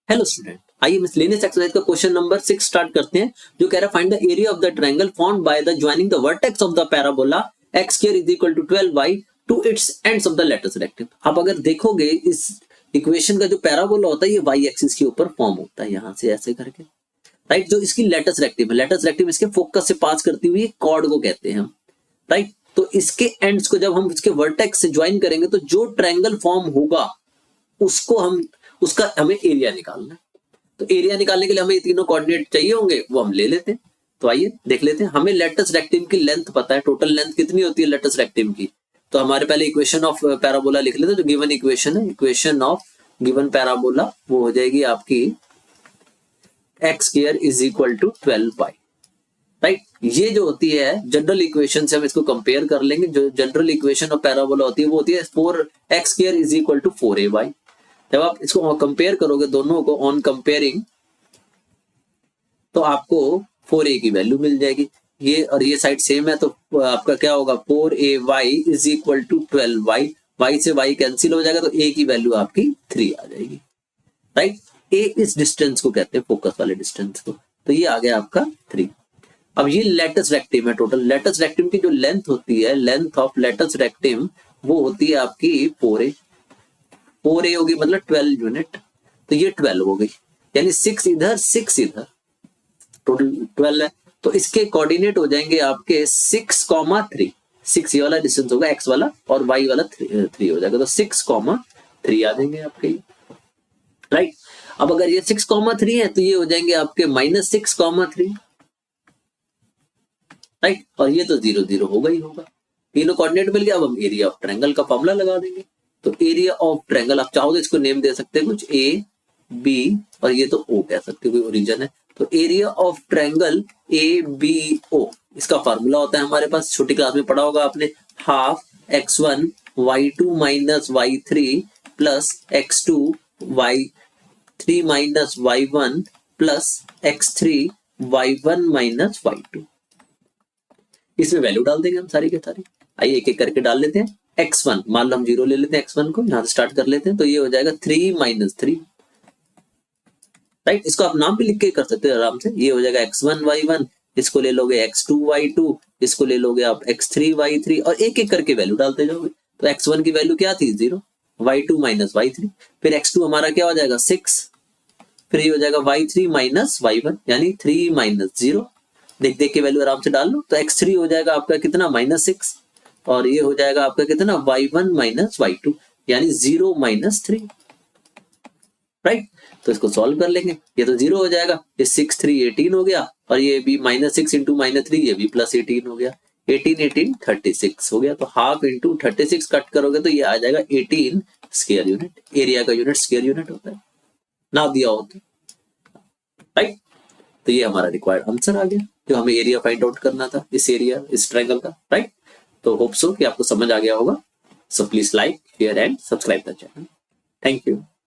Hello student, आइए miscellaneous exercise का question number 6 start करते हैं, जो कह रहा है find the area of the triangle formed by the joining the vertex of the parabola x square is equal to 12y to its ends of the latus rectangle. आप अगर देखोगे इस इक्वेशन का जो पैराबोला होता है ये y एक्सिस के ऊपर फॉर्म होता है, यहां से ऐसे करके, राइट। जो इसकी लेटस रेक्टिव है, लेटस रेक्टिव इसके फोकस से पास करती हुई कॉर्ड को कहते हैं हम, राइट। तो इसके एंड्स को जब हम इसके वर्टेक्स से ज्वाइन करेंगे तो जो ट्रायंगल फॉर्म होगा उसका हमें एरिया निकालना है। तो एरिया निकालने के लिए हमें ये तीनों कोऑर्डिनेट चाहिए होंगे, वो हम ले लेते हैं। तो आइए देख लेते हैं। हमें लेटस रेक्टिव की लेंथ पता है, टोटल लेंथ कितनी होती है लेटस रेक्टिव की। तो हमारे पहले इक्वेशन ऑफ पैराबोला लिख लेते हैं, जो गिवन इक्वेशन है, इक्वेशन ऑफ गिवन पैराबोला वो हो जाएगी आपकी x square is equal to 12y, right. ये जो होती है जनरल इक्वेशन से हम इसको कंपेयर कर लेंगे। जो जनरल इक्वेशन ऑफ पैराबोला होती है वो होती है 4x square is equal to 4ay। जब आप इसको कंपेयर करोगे दोनों को ऑन कंपेयरिंग, तो आपको 4a की वैल्यू मिल जाएगी। ये और ये साइड सेम है, तो आपका क्या होगा 4ay is equal to 12y। y से y कैंसिल हो जाएगा, तो a की वैल्यू आपकी 3 आ जाएगी, राइट। a इस डिस्टेंस को कहते हैं, फोकस वाले डिस्टेंस को। तो ये आ गया आपका 3। अब ये लेटस रेक्टिव है। टोटल लेटस रेक्टिव की जो लेंथ होती है, लेंथ ऑफ लेटस रेक्टिव वो होती है आपकी 4a होगी, मतलब 12 यूनिट। तो ये 12 हो गई, यानी 6 इधर 6 इधर, टोटल 12 है। तो इसके कोऑर्डिनेट हो जाएंगे आपके 6,3। 6 ये वाला डिस्टेंस होगा x वाला, और y वाला 3 हो जाएगा। तो 6,3 आ जाएंगे आपके, राइट। अब अगर ये 6,3 है तो ये हो जाएंगे आपके -6,3, राइट। और ये तो 0 0 होगा ही होगा, तीनों कोऑर्डिनेट मिल गया। अब हम एरिया ऑफ ट्रायंगल का फॉर्मूला लगा देंगे। तो एरिया ऑफ ट्रायंगल, आप चाहो तो इसको नेम दे सकते हैं कुछ a b, और ये तो o कह सकते हो, कोई ओरिजिन है। तो एरिया ऑफ ट्रायंगल ABO, इसका फार्मूला होता है हमारे पास, छोटी क्लास में पढ़ा होगा आपने, half x1 y2 minus y3 plus x2 y3 minus y1 plus x3 y1 minus y2। इसमें वैल्यू डाल देंगे हम सारी के सारी। आइए एक एक करके डाल लेते हैं। x1 मान लो हम 0 ले लेते हैं, x1 को यहां से स्टार्ट कर लेते हैं। तो ये हो जाएगा 3 माइनस 3, राइट। इसको आप नाम पे लिख के कर सकते हैं आराम से। ये हो जाएगा x1 y1, इसको ले लोगे x2 y2, इसको ले लोगे आप x3 y3, और एक एक करके वैल्यू डालते जाओगे। तो x1 की वैल्यू क्या थी 0, y2 माइनस y3, फिर x2 हमारा क्या हो जाएगा 6, फिर ये हो जाएगा y3 माइनस y1, यानी 3 माइनस 0। देख देख के वैल्यू आराम से डाल लो। तो x3 हो जाएगा आपका कितना -6, और ये हो जाएगा आपका कितना y1 माइनस y2, यानी 0 माइनस 3, राइट। तो इसको सॉल्व कर लेंगे। ये तो 0 हो जाएगा, ये 6 3 18 हो गया, और ये भी -6 इंटू -3, ये भी प्लस 18 हो गया। 18 18 36 हो गया। तो हाफ इंटू 36 कट करोगे तो ये आ जाएगा 18 स्क्वायर यूनिट। एरिया का यूनिट स्क्वायर यूनिट होता है ना, दिया हो तो, राइट। तो ये हमारा रिक्वायर्ड आंसर आ गया, जो हमें एरिया फाइंड आउट करना था इस एरिया, इस ट्रायंगल का, राइट। तो होप सो कि आपको समझ आ गया होगा। So please like, share and subscribe the channel. Thank you.